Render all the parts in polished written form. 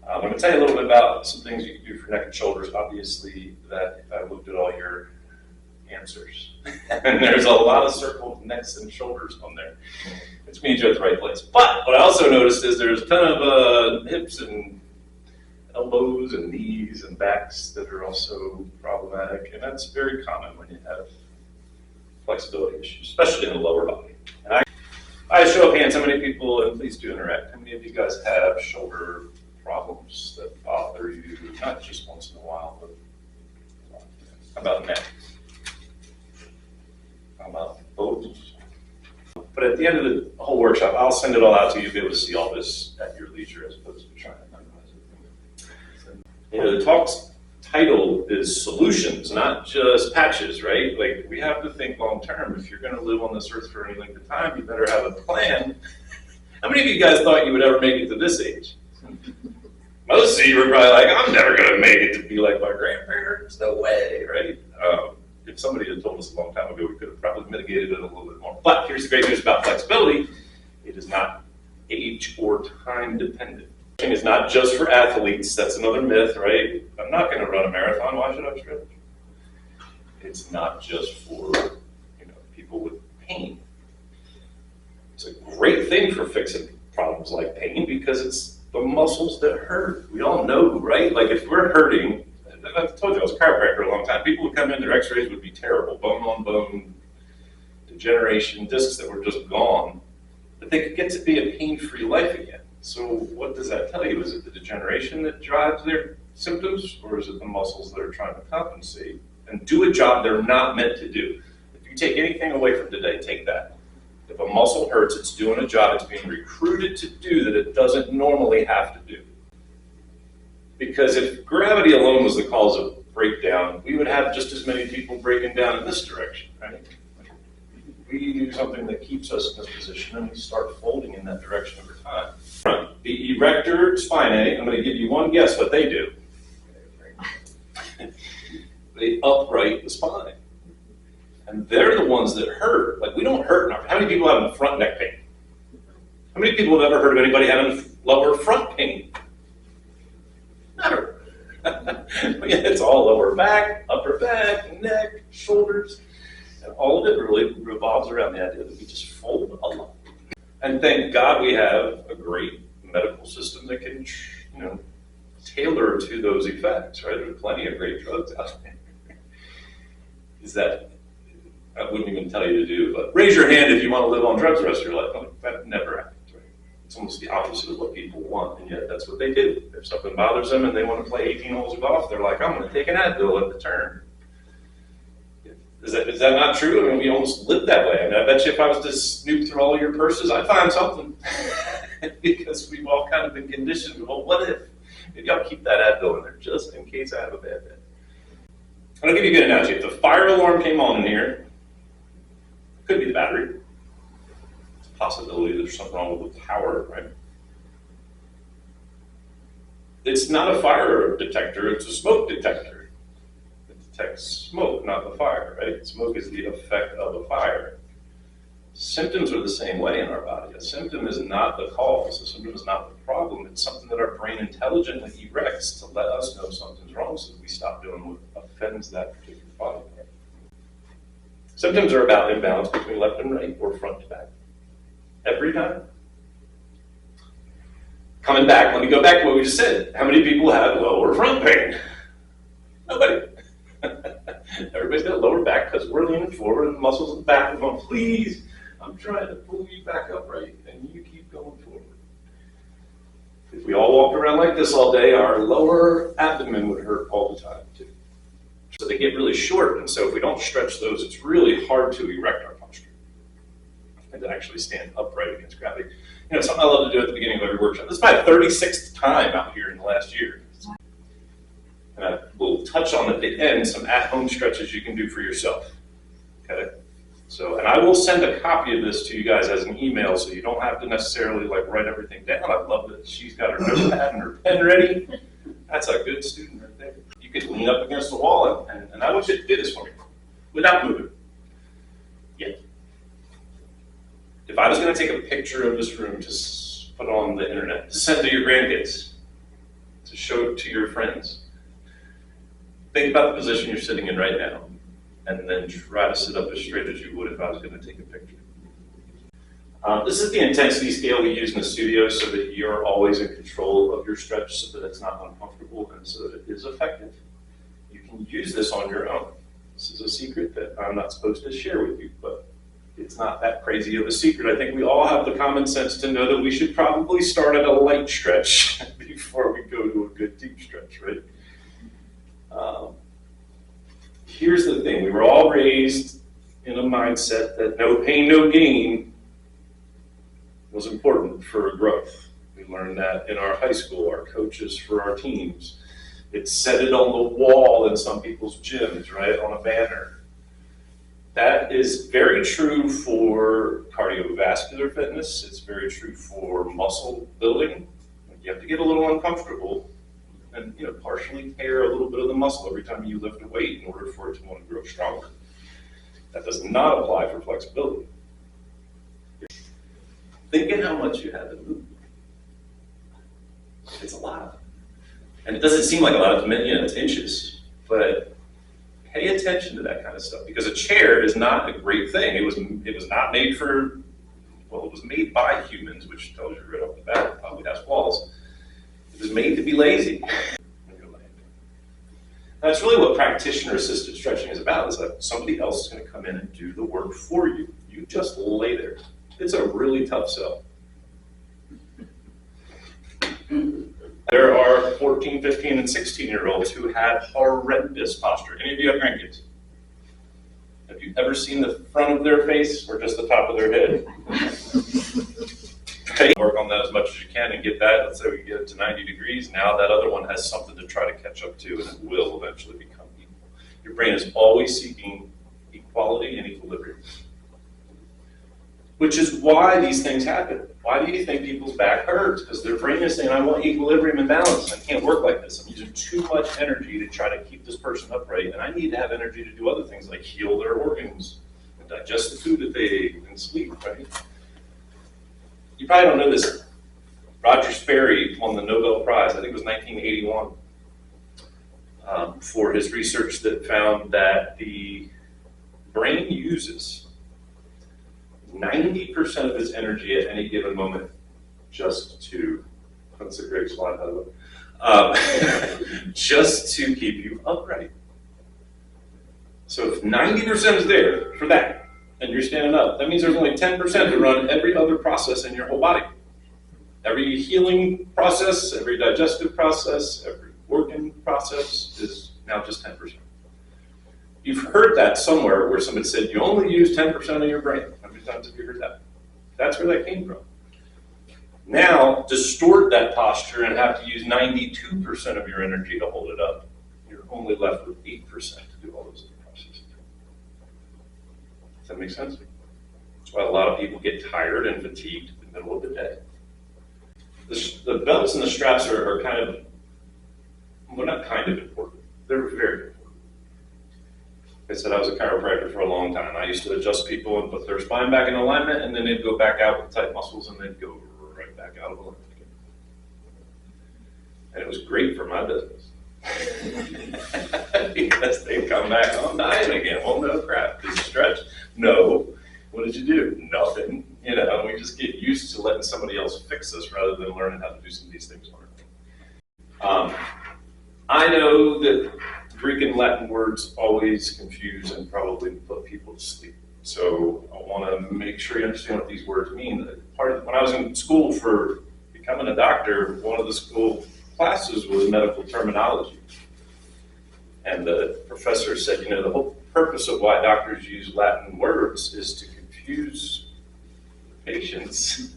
I'm going to tell you a little bit about some things you can do for neck and shoulders. Obviously, that I looked at all your answers, and there's a lot of circled necks and shoulders on there, which means you're at the right place. But what I also noticed is there's a ton of hips and elbows and knees and backs that are also problematic, and that's very common when you have flexibility issues, especially in the lower body. And I show of hands, how many people, and please do interact, how many of you guys have shoulder problems that bother you, not just once in a while, but how about neck? How about both? But at the end of the whole workshop, I'll send it all out to you. You'll be able to see all this at your leisure as opposed to trying to memorize it. You know, the talk's title is solutions, not just patches, right? Like, we have to think long term. If you're going to live on this earth for any length of time, you better have a plan. How many of you guys thought you would ever make it to this age? Most of you were probably like, I'm never going to make it to be like my grandparents. No way, right? If somebody had told us a long time ago, we could have probably mitigated it a little bit more. But here's the great news about flexibility. It is not age or time dependent. It is not just for athletes. That's another myth, right? I'm not going to run a marathon. Why should I stretch? It's not just for people with pain. It's a great thing for fixing problems like pain because it's the muscles that hurt. We all know, right? Like, if we're hurting, I've told you I was a chiropractor a long time. People would come in, their x-rays would be terrible, bone on bone, degeneration, discs that were just gone. But they could get to be a pain-free life again. So what does that tell you? Is it the degeneration that drives their symptoms, or is it the muscles that are trying to compensate and do a job they're not meant to do? If you take anything away from today, take that. If a muscle hurts, it's doing a job it's being recruited to do that it doesn't normally have to do. Because if gravity alone was the cause of breakdown, we would have just as many people breaking down in this direction, right? We do something that keeps us in this position, and we start folding in that direction over time. The erector spinae, I'm going to give you one guess what they do. They upright the spine. And they're the ones that hurt. Like, we don't hurt. How many people have front neck pain? How many people have ever heard of anybody having lower front pain? Never. It's all lower back, upper back, neck, shoulders. And all of it really revolves around the idea that we just fold a lot. And thank God we have a great medical system that can, tailor to those effects, right? There are plenty of great drugs out there. Is that, I wouldn't even tell you to do, but raise your hand if you want to live on drugs the rest of your life. No, that never happens, right? It's almost the opposite of what people want, and yet that's what they do. If something bothers them and they want to play 18 holes of golf, they're like, I'm going to take an Advil at the turn. Is that not true? I mean, we almost live that way. I mean, I bet you if I was to snoop through all your purses, I'd find something. Because we've all kind of been conditioned. Well, what if? Maybe I'll keep that Advil in there just in case I have a bad day. I'll give you a good analogy. If the fire alarm came on in here, it could be the battery. It's a possibility there's something wrong with the power, right? It's not a fire detector, it's a smoke detector. It detects smoke, not the fire, right? Smoke is the effect of a fire. Symptoms are the same way in our body. A symptom is not the cause. A symptom is not the problem. It's something that our brain intelligently erects to let us know something's wrong so that we stop doing what offends that particular body part. Symptoms are about imbalance between left and right or front to back. Every time. Coming back, let me go back to what we just said. How many people have lower front pain? Nobody. Everybody's got lower back because we're leaning forward and the muscles in the back are going, please, I'm trying to pull you back upright, and you keep going forward. If we all walked around like this all day, our lower abdomen would hurt all the time, too. So they get really short, and so if we don't stretch those, it's really hard to erect our posture and to actually stand upright against gravity. Something I love to do at the beginning of every workshop. This is my 36th time out here in the last year. And I will touch on at the end some at-home stretches you can do for yourself. Okay? So, and I will send a copy of this to you guys as an email so you don't have to necessarily write everything down. I love that she's got her notepad and her pen ready. That's a good student right there. You could lean up against the wall and I want you to do this for me without moving. Yeah. If I was going to take a picture of this room to put on the internet, to send to your grandkids, to show to your friends. Think about the position you're sitting in right now, and then try to sit up as straight as you would if I was going to take a picture. This is the intensity scale we use in the studio so that you're always in control of your stretch, so that it's not uncomfortable and so that it is effective. You can use this on your own. This is a secret that I'm not supposed to share with you, but it's not that crazy of a secret. I think we all have the common sense to know that we should probably start at a light stretch before we go to a good deep stretch, right? Here's the thing. We were all raised in a mindset that no pain, no gain was important for growth. We learned that in our high school, our coaches for our teams. It's set it on the wall in some people's gyms, right, on a banner. That is very true for cardiovascular fitness. It's very true for muscle building. You have to get a little uncomfortable and partially tear a little bit of the muscle every time you lift a weight in order for it to want to grow stronger. That does not apply for flexibility. Think of how much you have to move. It's a lot. And it doesn't seem like a lot, it's inches, but pay attention to that kind of stuff, because a chair is not a great thing. It was not made it was made by humans, which tells you right off the bat it probably has flaws. It was made to be lazy when you're laying. That's really what practitioner-assisted stretching is about, is that somebody else is going to come in and do the work for you. You just lay there. It's a really tough sell. There are 14, 15, and 16-year-olds who have horrendous posture. Any of you have grandkids? Have you ever seen the front of their face or just the top of their head? Okay. Work on that as much as you can and get that. Let's say we get it to 90 degrees. Now that other one has something to try to catch up to, and it will eventually become equal. Your brain is always seeking equality and equilibrium, which is why these things happen. Why do you think people's back hurts? Because their brain is saying, I want equilibrium and balance. I can't work like this. I'm using too much energy to try to keep this person upright, and I need to have energy to do other things like heal their organs and digest the food that they ate and sleep, right? You probably don't know this. Roger Sperry won the Nobel Prize, I think it was 1981, for his research that found that the brain uses 90% of its energy at any given moment just to, that's a great slide, by the way, just to keep you upright. So if 90% is there for that, and you're standing up, that means there's only 10% to run every other process in your whole body. Every healing process, every digestive process, every organ process is now just 10%. You've heard that somewhere where somebody said you only use 10% of your brain. How many times have you heard that? That's where that came from. Now, distort that posture and have to use 92% of your energy to hold it up. You're only left with 8% to do all those other processes. Does that make sense? That's why a lot of people get tired and fatigued in the middle of the day. The belts and the straps are kind of, well, not kind of important. They're very important. I said I was a chiropractor for a long time. I used to adjust people and put their spine back in alignment, and then they'd go back out with tight muscles, and they'd go right back out of alignment again. And it was great for my business. Because they'd come back on dying again. Well, no crap. Did you stretch? No. What did you do? Nothing. We just get used to letting somebody else fix us rather than learning how to do some of these things on our own. I know that Greek and Latin words always confuse and probably put people to sleep. So I want to make sure you understand what these words mean. When I was in school for becoming a doctor, one of the school classes was medical terminology. And the professor said, the whole purpose of why doctors use Latin words is to confuse patients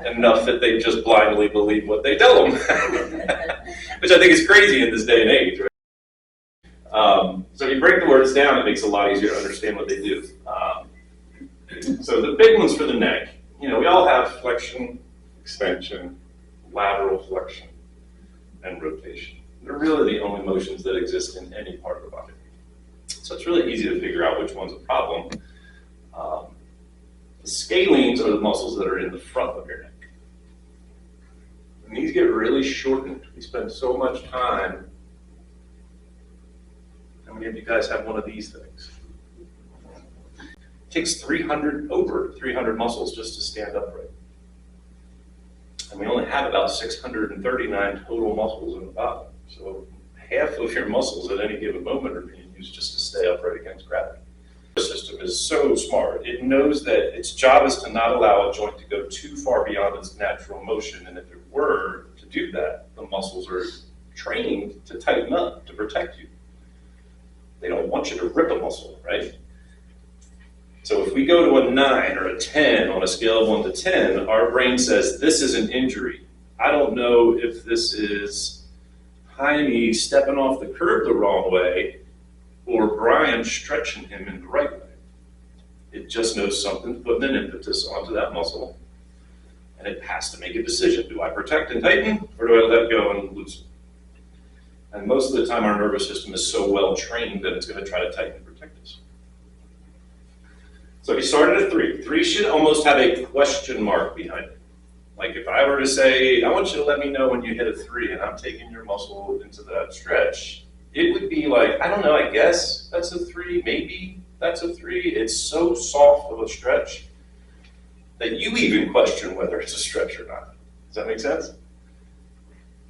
enough that they just blindly believe what they tell them, which I think is crazy in this day and age, right? So if you break the words down, it makes it a lot easier to understand what they do. So the big ones for the neck, we all have flexion, extension, lateral flexion, and rotation. They're really the only motions that exist in any part of the body. So it's really easy to figure out which one's a problem. The scalenes are the muscles that are in the front of your neck. And these get really shortened. We spend so much time. How many of you guys have one of these things? It takes over 300 muscles just to stand upright. And we only have about 639 total muscles in the body. So half of your muscles at any given moment are being used just to stay upright against gravity. The system is so smart. It knows that its job is to not allow a joint to go too far beyond its natural motion. And if it were to do that, the muscles are trained to tighten up, to protect you. They don't want you to rip a muscle, right? So if we go to a 9 or a 10 on a scale of 1 to 10, our brain says, this is an injury. I don't know if this is Jaime stepping off the curb the wrong way or Brian stretching him in the right way. It just knows something's putting an impetus onto that muscle, and it has to make a decision. Do I protect and tighten, or do I let go and loosen? And most of the time, our nervous system is so well trained that it's going to try to tighten and protect us. So if you started at 3, 3 should almost have a question mark behind it. Like if I were to say, I want you to let me know when you hit a 3 and I'm taking your muscle into that stretch, it would be like, I don't know, I guess that's a 3, maybe that's a 3. It's so soft of a stretch that you even question whether it's a stretch or not. Does that make sense?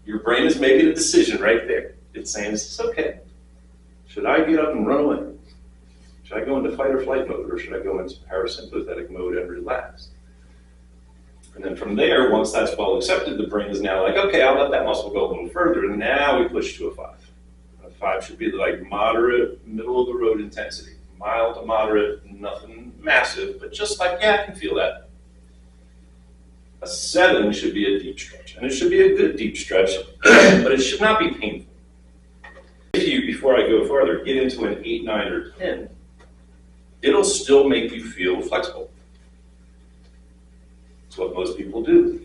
Your brain is making a decision right there. It's saying, is this okay? Should I get up and run away? Should I go into fight or flight mode, or should I go into parasympathetic mode and relax? And then from there, once that's well accepted, the brain is now like, okay, I'll let that muscle go a little further, and now we push to a 5. A 5 should be like moderate, middle of the road intensity. Mild to moderate, nothing massive, but just like, yeah, I can feel that. A 7 should be a deep stretch, and it should be a good deep stretch, but it should not be painful. If you, before I go farther, get into an 8, 9, or 10, it'll still make you feel flexible. It's what most people do,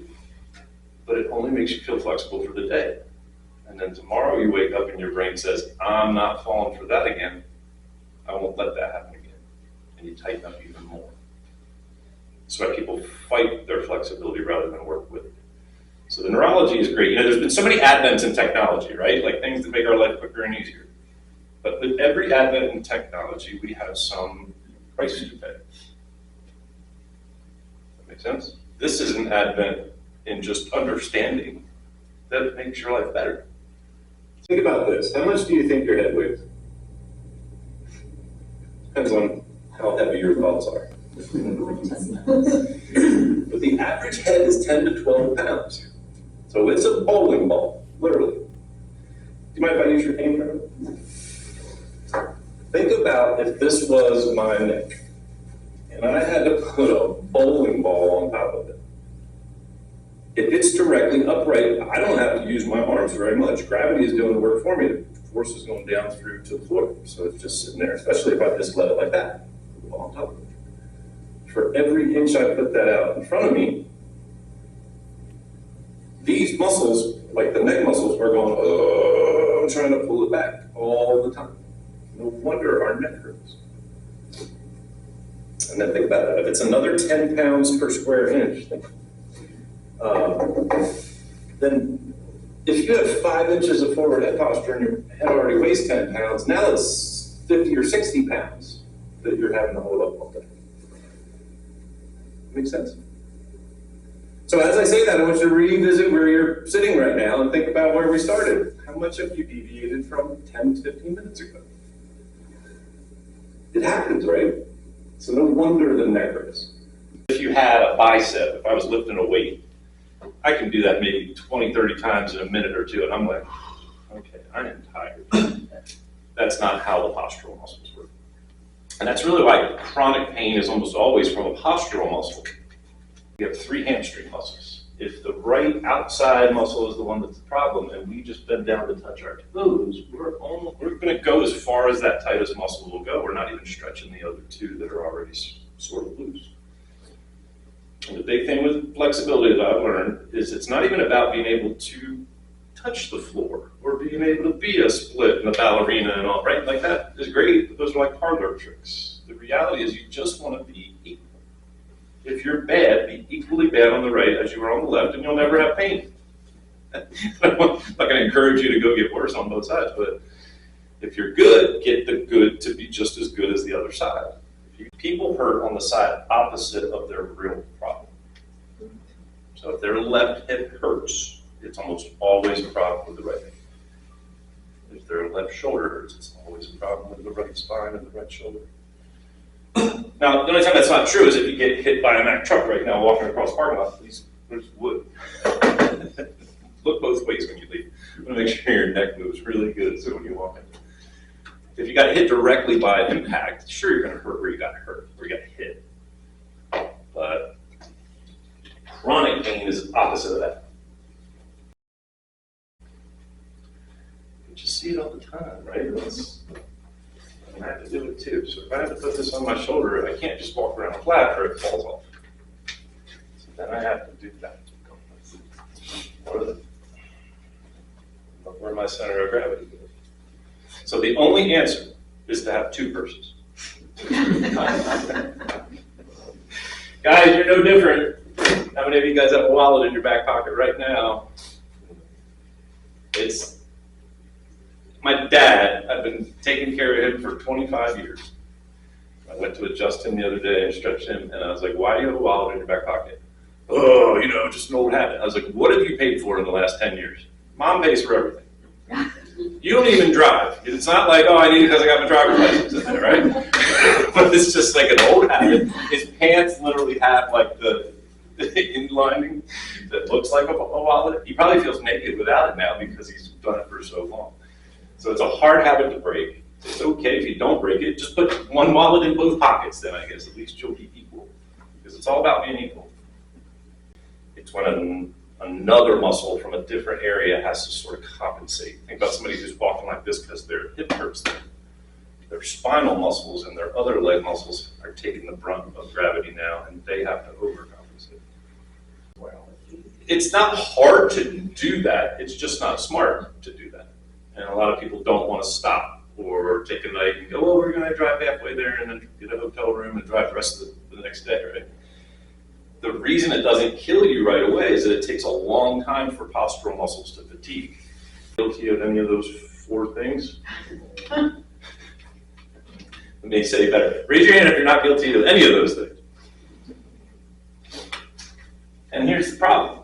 but it only makes you feel flexible for the day. And then tomorrow you wake up and your brain says, I'm not falling for that again. I won't let that happen again. And you tighten up even more. That's why people fight their flexibility rather than work with it. So the neurology is great. You know, there's been so many advents in technology, right? Like things that make our life quicker and easier. But with every advent in technology, we have some price to pay. That makes sense? This is an advent in just understanding that makes your life better. Think about this. How much do you think your head weighs? Depends on how heavy your thoughts are. But the average head is 10 to 12 pounds. So it's a bowling ball, literally. Do you mind if I use your cane for it? Think about if this was my neck, and I had to put a bowling ball on top of it. If it's directly upright, I don't have to use my arms very much. Gravity is doing the work for me. The force is going down through to the floor. So it's just sitting there, especially if I just let it like that, put the ball on top of it. For every inch I put that out in front of me, these muscles, like the neck muscles, are going, oh, trying to pull it back all the time. No wonder our neck hurts. And then think about that. If it's another 10 pounds per square inch, then if you have 5 inches of forward head posture and your head already weighs 10 pounds, now it's 50 or 60 pounds that you're having to hold up all day. Makes sense? So as I say that, I want you to revisit where you're sitting right now and think about where we started. How much have you deviated from 10 to 15 minutes ago? It happens, right? So no wonder the neck hurts. If you had a bicep, if I was lifting a weight, I can do that maybe 20, 30 times in a minute or two, and I'm like, okay, I am tired. That's not how the postural muscles work. And that's really why chronic pain is almost always from a postural muscle. We have 3 hamstring muscles. If the right outside muscle is the one that's the problem, and we just bend down to touch our toes, we're going to go as far as that tightest muscle will go. We're not even stretching the other 2 that are already sort of loose. And the big thing with flexibility that I've learned is it's not even about being able to touch the floor or being able to be a split and a ballerina and all, right? Like that is great, but those are like parlor tricks. The reality is you just want to be equal. If you're bad, be equally bad on the right as you are on the left, and you'll never have pain. I'm not going to encourage you to go get worse on both sides, but if you're good, get the good to be just as good as the other side. People hurt on the side opposite of their real problem. So if their left hip hurts, it's almost always a problem with the right hip. If their left shoulder hurts, it's always a problem with the right spine and the right shoulder. Now, the only time that's not true is if you get hit by a Mack truck right now walking across the parking lot. There's wood. Look both ways when you leave. You want to make sure your neck moves really good so when you walk in. If you got hit directly by impact, sure, you're going to hurt where you got hurt, where you got hit. But chronic pain is opposite of that. You just see it all the time, right? I have to do it too. So if I have to put this on my shoulder, I can't just walk around flat or it falls off. So then I have to do that. Where my center of gravity goes. So the only answer is to have two purses. Guys, you're no different. How many of you guys have a wallet in your back pocket right now? It's my dad. I've been taking care of him for 25 years. I went to adjust him the other day and stretch him, and I was like, why do you have a wallet in your back pocket? Oh, just an old habit. I was like, what have you paid for in the last 10 years? Mom pays for everything. You don't even drive. It's not like, oh, I need it because I got my driver's license in there, right? But it's just like an old habit. His pants literally have like the inlining that looks like a wallet. He probably feels naked without it now because he's done it for so long. So it's a hard habit to break. It's okay if you don't break it. Just put one wallet in both pockets then, I guess. At least you'll be equal. Because it's all about being equal. It's when another muscle from a different area has to sort of compensate. Think about somebody who's walking like this because their hip hurts them. Their spinal muscles and their other leg muscles are taking the brunt of gravity now, and they have to overcompensate. Well, it's not hard to do that. It's just not smart to do that. And a lot of people don't want to stop or take a night and go, well, we're going to drive halfway there and then get a hotel room and drive the rest of the next day, right? The reason it doesn't kill you right away is that it takes a long time for postural muscles to fatigue. Guilty of any of those four things? Let me say better. Raise your hand if you're not guilty of any of those things. And here's the problem.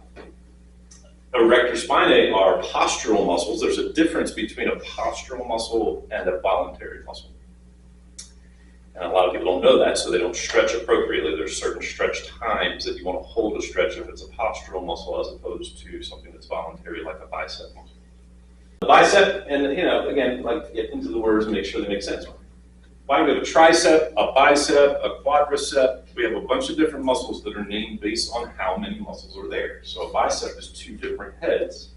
Erector spinae are postural muscles. There's a difference between a postural muscle and a voluntary muscle. And a lot of people don't know that, so they don't stretch appropriately. There's certain stretch times that you want to hold a stretch if it's a postural muscle as opposed to something that's voluntary like a bicep muscle. The bicep, and again, like to get into the words and make sure they make sense. Why do we have a tricep, a bicep, a quadricep? We have a bunch of different muscles that are named based on how many muscles are there. So a bicep is two different heads,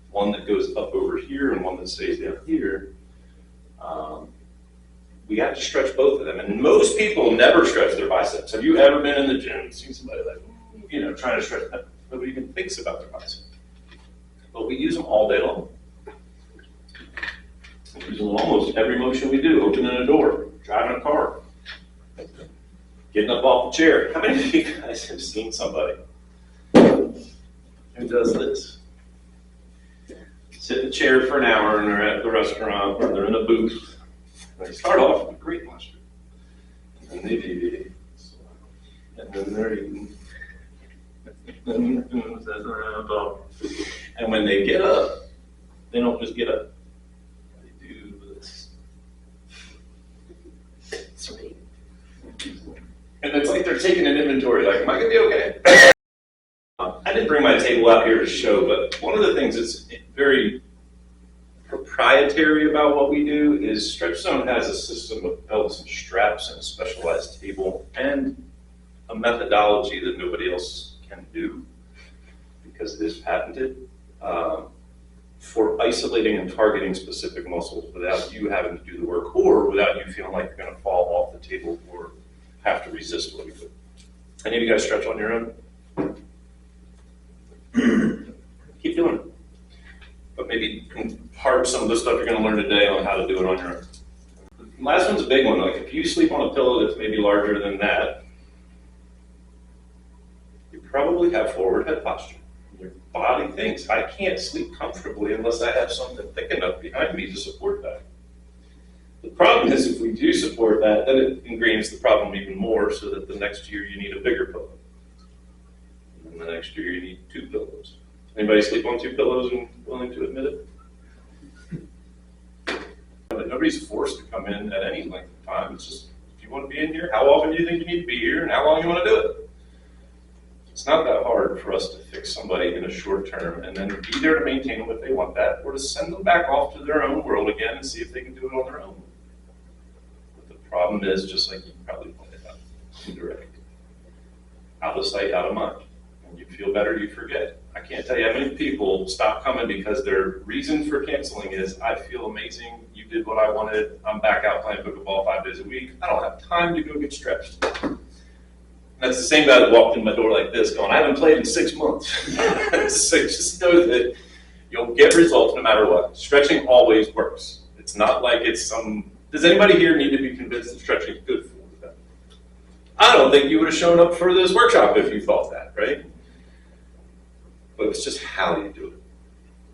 one that goes up over here and one that stays down here. We have to stretch both of them, and most people never stretch their biceps. Have you ever been in the gym and seen somebody like, trying to stretch that? Nobody even thinks about their bicep. But we use them all day long. We use them in almost every motion we do, opening a door, driving a car, getting up off the chair. How many of you guys have seen somebody who does this? Sit in a chair for an hour and they're at the restaurant or they're in a booth. They start off with a great posture, and then they deviate, and then they're eating, and when they get up, they don't just get up, they do this. And it's like they're taking an inventory, like, am I going to be okay? I didn't bring my table out here to show, but one of the things that's very proprietary about what we do is Stretch Zone has a system of belts and straps and a specialized table and a methodology that nobody else can do because it is patented for isolating and targeting specific muscles without you having to do the work or without you feeling like you're going to fall off the table or have to resist what we do. Any of you guys stretch on your own? Keep doing it. But maybe impart some of the stuff you're going to learn today on how to do it on your own. The last one's a big one. Like if you sleep on a pillow that's maybe larger than that, you probably have forward head posture. Your body thinks, I can't sleep comfortably unless I have something thick enough behind me to support that. The problem is if we do support that, then it ingrains the problem even more so that the next year you need a bigger pillow. And the next year you need 2 pillows. Anybody sleep on 2 pillows and willing to admit it? Nobody's forced to come in at any length of time. It's just, if you want to be in here, how often do you think you need to be here and how long you want to do it? It's not that hard for us to fix somebody in a short term and then be there to maintain them if they want that, or to send them back off to their own world again and see if they can do it on their own. But the problem is, just like you probably pointed out, indirect. Out of sight, out of mind. When you feel better, you forget. I can't tell you how many people stop coming because their reason for canceling is, I feel amazing, you did what I wanted, I'm back out playing pickleball 5 days a week, I don't have time to go get stretched. That's the same guy that walked in my door like this going, I haven't played in 6 months. So just know that you'll get results no matter what. Stretching always works. It's not like it's some, does anybody here need to be convinced that stretching is good for them? I don't think you would have shown up for this workshop if you thought that, right? But it's just how you do it.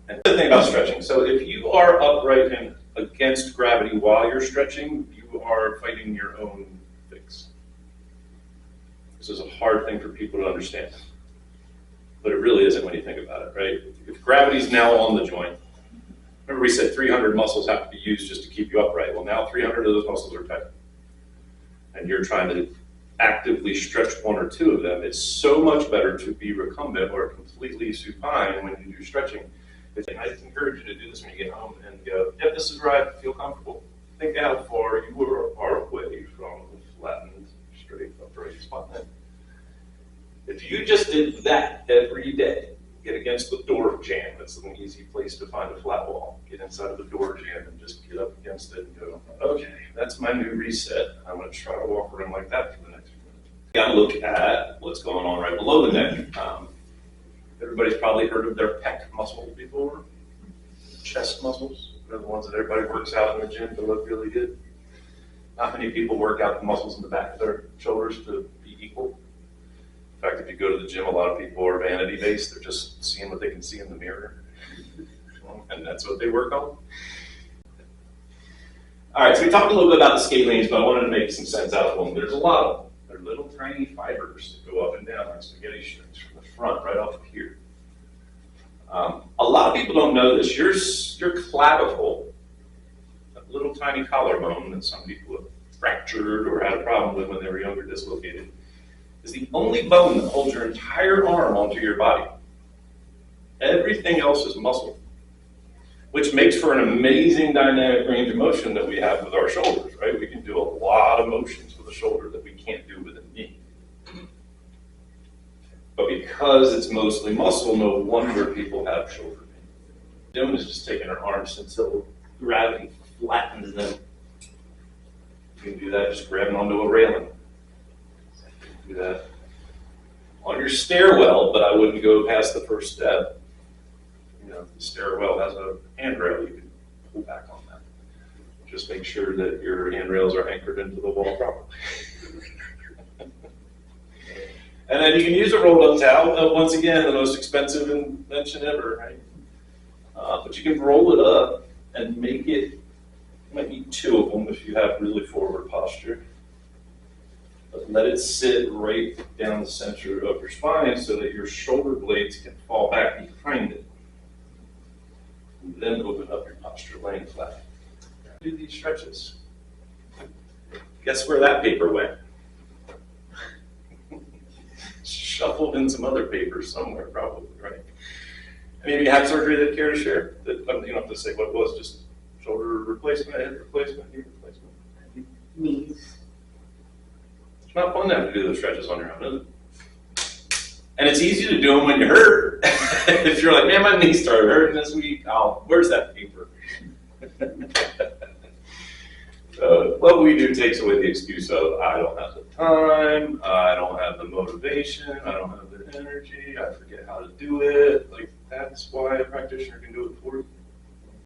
And the thing about stretching, so if you are upright and against gravity while you're stretching, you are fighting your own fix. This is a hard thing for people to understand. But it really isn't when you think about it, right? If gravity's now on the joint, remember we said 300 muscles have to be used just to keep you upright. Well, now 300 of those muscles are tight. And you're trying to actively stretch 1 or 2 of them. It's so much better to be recumbent or completely supine when you do stretching. I encourage you to do this when you get home and go, yep, this is where I feel comfortable. Think how far you are away from the flattened, straight, upright spine. If you just did that every day, get against the door jamb. That's an easy place to find a flat wall. Get inside of the door jamb and just get up against it and go, okay, that's my new reset. I'm going to try to walk around like that for the next few minutes. You got to look at what's going on right below the neck. Everybody's probably heard of their pec muscles before. Chest muscles. They're the ones that everybody works out in the gym to look really good. Not many people work out the muscles in the back of their shoulders to be equal. In fact, if you go to the gym, a lot of people are vanity-based. They're just seeing what they can see in the mirror. And that's what they work on. All right, so we talked a little bit about the scalenes, but I wanted to make some sense out of them. There's a lot of them. They're little tiny fibers that go up and down like spaghetti strings from the front, right off of here. A lot of people don't know this. Your clavicle, that little tiny collarbone that some people have fractured or had a problem with when they were younger, dislocated, is the only bone that holds your entire arm onto your body. Everything else is muscle, which makes for an amazing dynamic range of motion that we have with our shoulders, right? We can do a lot of motions with a shoulder that we can't do with a knee. But because it's mostly muscle, no wonder people have shoulder pain. Doing is just taking our arms until gravity flattens them. You can do that just grabbing onto a railing. Do that on your stairwell, but I wouldn't go past the first step. You know, the stairwell has a handrail, you can pull back on that. Just make sure that your handrails are anchored into the wall properly. And then you can use a rolled up towel. Once again, the most expensive invention ever, right? But you can roll it up and make it, you might need 2 of them if you have really forward posture. But let it sit right down the center of your spine so that your shoulder blades can fall back behind it. And then open up your posture, laying flat. Do these stretches. Guess where that paper went? Shuffled in some other paper somewhere, probably, right? Any of you had surgery that care to share? That you don't have to say what it was, just shoulder replacement, head replacement, knee replacement. Knees. It's not fun to have to do those stretches on your own, is it? And it's easy to do them when you're hurt. If you're like, man, my knee started hurting this week, where's that paper? What we do takes away the excuse of, I don't have the time, I don't have the motivation, I don't have the energy, I forget how to do it. Like, that's why a practitioner can do it for you.